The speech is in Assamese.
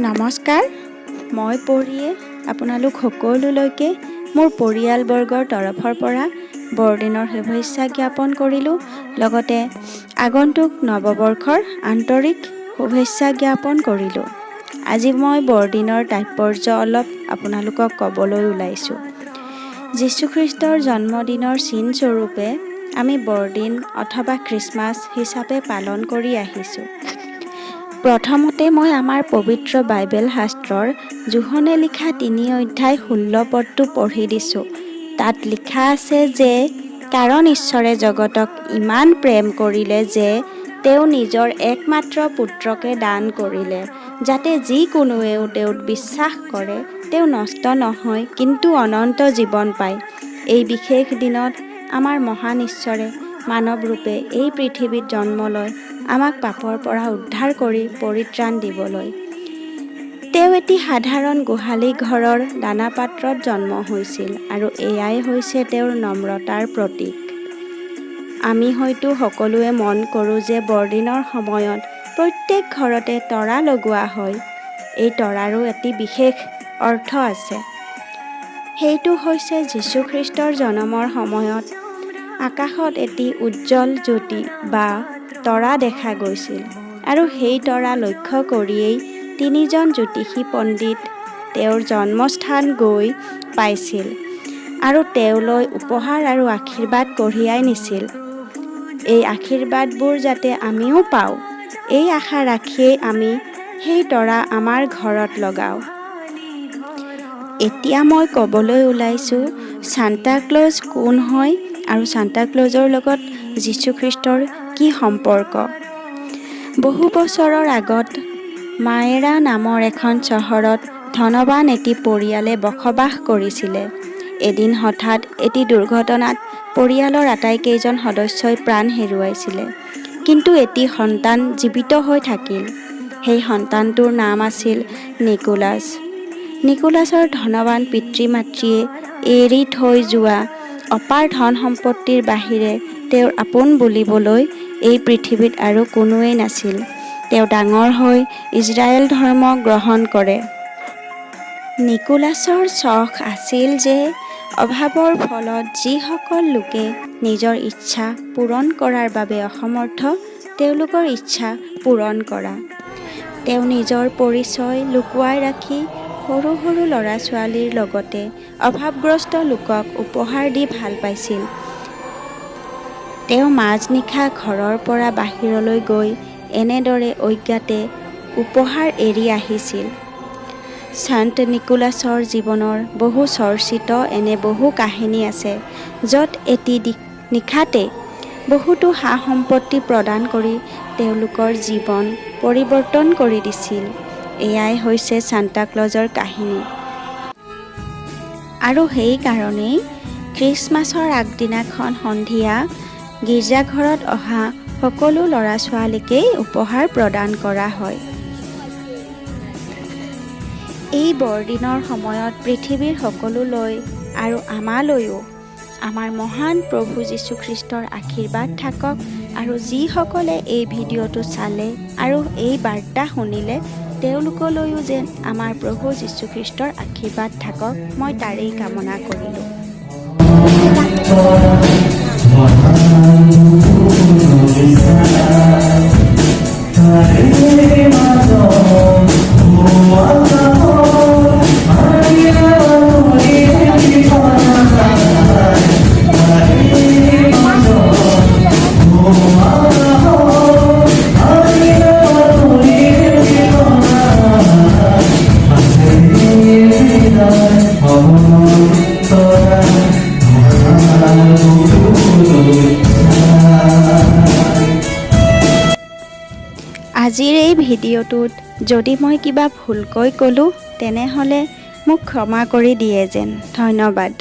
নমস্কাৰ, মই পৰিয়ে আপোনালোক সকলোলৈকে মোৰ পৰিয়ালবৰ্গৰ তৰফৰ পৰা বৰদিনৰ শুভেচ্ছা জ্ঞাপন কৰিলোঁ। লগতে আগন্তুক নৱবৰ্ষৰ আন্তৰিক শুভেচ্ছা জ্ঞাপন কৰিলোঁ। আজি মই বৰদিনৰ তাৎপৰ্য অলপ আপোনালোকক ক'বলৈ ওলাইছোঁ। যীশুখ্ৰীষ্টৰ জন্মদিনৰ চিনস্বৰূপে আমি বৰদিন অথবা খ্ৰীষ্টমাছ হিচাপে পালন কৰি আহিছোঁ। প্ৰথমতে মই আমাৰ পবিত্ৰ বাইবেল শাস্ত্ৰৰ জোহনে লিখা ৩ অধ্যায় 16 পদটো পঢ়ি দিছোঁ। তাত লিখা আছে যে, কাৰণ ঈশ্বৰে জগতক ইমান প্ৰেম কৰিলে যে তেওঁ নিজৰ একমাত্ৰ পুত্ৰকে দান কৰিলে, যাতে যিকোনোৱেও তেওঁত বিশ্বাস কৰে তেওঁ নষ্ট নহয় কিন্তু অনন্ত জীৱন পায়। এই বিশেষ দিনত আমাৰ মহান ঈশ্বৰে মানৱ ৰূপে এই পৃথিৱীত জন্ম লয় আমাক পাপৰ পৰা উদ্ধাৰ কৰি পৰিত্ৰাণ দিবলৈ। তেওঁ এটি সাধাৰণ গোহালি ঘৰৰ দানা পাত্ৰত জন্ম হৈছিল আৰু এয়াই হৈছে তেওঁৰ নম্ৰতাৰ প্ৰতীক। আমি হয়তো সকলোৱে মন কৰোঁ যে বৰদিনৰ সময়ত প্ৰত্যেক ঘৰতে তৰা লগোৱা হয়। এই তৰাৰো এটি বিশেষ অৰ্থ আছে। সেইটো হৈছে যীশুখ্ৰীষ্টৰ জন্মৰ সময়ত আকাশত এটি উজ্জ্বল জ্যোতি বা তৰা দেখা গৈছিল আৰু সেই তৰা লক্ষ্য কৰিয়েই 3জন জ্যোতিষী পণ্ডিত তেওঁৰ জন্মস্থান গৈ পাইছিল আৰু তেওঁলৈ উপহাৰ আৰু আশীৰ্বাদ কঢ়িয়াই নিছিল। এই আশীৰ্বাদবোৰ যাতে আমিও পাওঁ, এই আশা ৰাখিয়েই আমি সেই তৰা আমাৰ ঘৰত লগাওঁ। এতিয়া মই ক'বলৈ ওলাইছোঁ সান্তা ক্লজ কোন হয় আৰু সান্তা ক্লজৰ লগত যীশুখ্ৰীষ্টৰ কি সম্পৰ্ক। বহু বছৰৰ আগত মায়েৰা নামৰ এখন চহৰত ধনৱান এটি পৰিয়ালে বসবাস কৰিছিলে। এদিন হঠাৎ এটি দুৰ্ঘটনাত পৰিয়ালৰ আটাইকেইজন সদস্যই প্ৰাণ হেৰুৱাইছিলে, কিন্তু এটি সন্তান জীৱিত হৈ থাকিল। সেই সন্তানটোৰ নাম আছিল নিকোলাছ। নিকোলাছৰ ধনৱান পিতৃ মাতৃয়ে এৰি থৈ যোৱা অপাৰ ধন সম্পত্তিৰ বাহিৰে তেওঁৰ আপোন বুলিবলৈ এই পৃথিৱীত আৰু কোনোৱেই নাছিল। তেওঁ ডাঙৰ হৈ ইজৰাইল ধৰ্ম গ্ৰহণ কৰে। নিকোলাছৰ চখ আছিল যে অভাৱৰ ফলত যিসকল লোকে নিজৰ ইচ্ছা পূৰণ কৰাৰ বাবে অসমৰ্থ, তেওঁলোকৰ ইচ্ছা পূৰণ কৰা। তেওঁ নিজৰ পৰিচয় লুকুৱাই ৰাখি সৰু সৰু ল'ৰা-ছোৱালীৰ লগতে অভাৱগ্ৰস্ত লোকক উপহাৰ দি ভাল পাইছিল। তেওঁ মাজনিশা ঘৰৰ পৰা বাহিৰলৈ গৈ এনেদৰে অজ্ঞাতে উপহাৰ এৰি আহিছিল। ছাণ্ট নিকোলাছৰ জীৱনৰ বহু চৰ্চিত এনে বহু কাহিনী আছে, য'ত এটি নিশাতে বহুতো সা-সম্পত্তি প্ৰদান কৰি তেওঁলোকৰ জীৱন পৰিৱৰ্তন কৰি দিছিল। এয়াই হৈছে সান্তা ক্লজৰ কাহিনী। আৰু সেইকাৰণেই খ্ৰীষ্টমাছৰ আগদিনাখন সন্ধিয়া গীৰ্জাঘৰত অহা সকলো ল'ৰা-ছোৱালীকেই উপহাৰ প্ৰদান কৰা হয়। এই বৰদিনৰ সময়ত পৃথিৱীৰ সকলোলৈ আৰু আমালৈও আমাৰ মহান প্ৰভু যীশুখ্ৰীষ্টৰ আশীৰ্বাদ থাকক। আৰু যিসকলে এই ভিডিঅ'টো চালে আৰু এই বাৰ্তা শুনিলে, তেওঁলোকলৈও যেন আমাৰ প্ৰভু যীশুখ্ৰীষ্টৰ আশীৰ্বাদ থাকক, মই তাৰেই কামনা কৰিলোঁ। আজিৰ এই ভিডিঅ'টোত যদি মই কিবা ভুলকৈ ক'লোঁ, তেনেহ'লে মোক ক্ষমা কৰি দিয়ে যেন। ধন্যবাদ।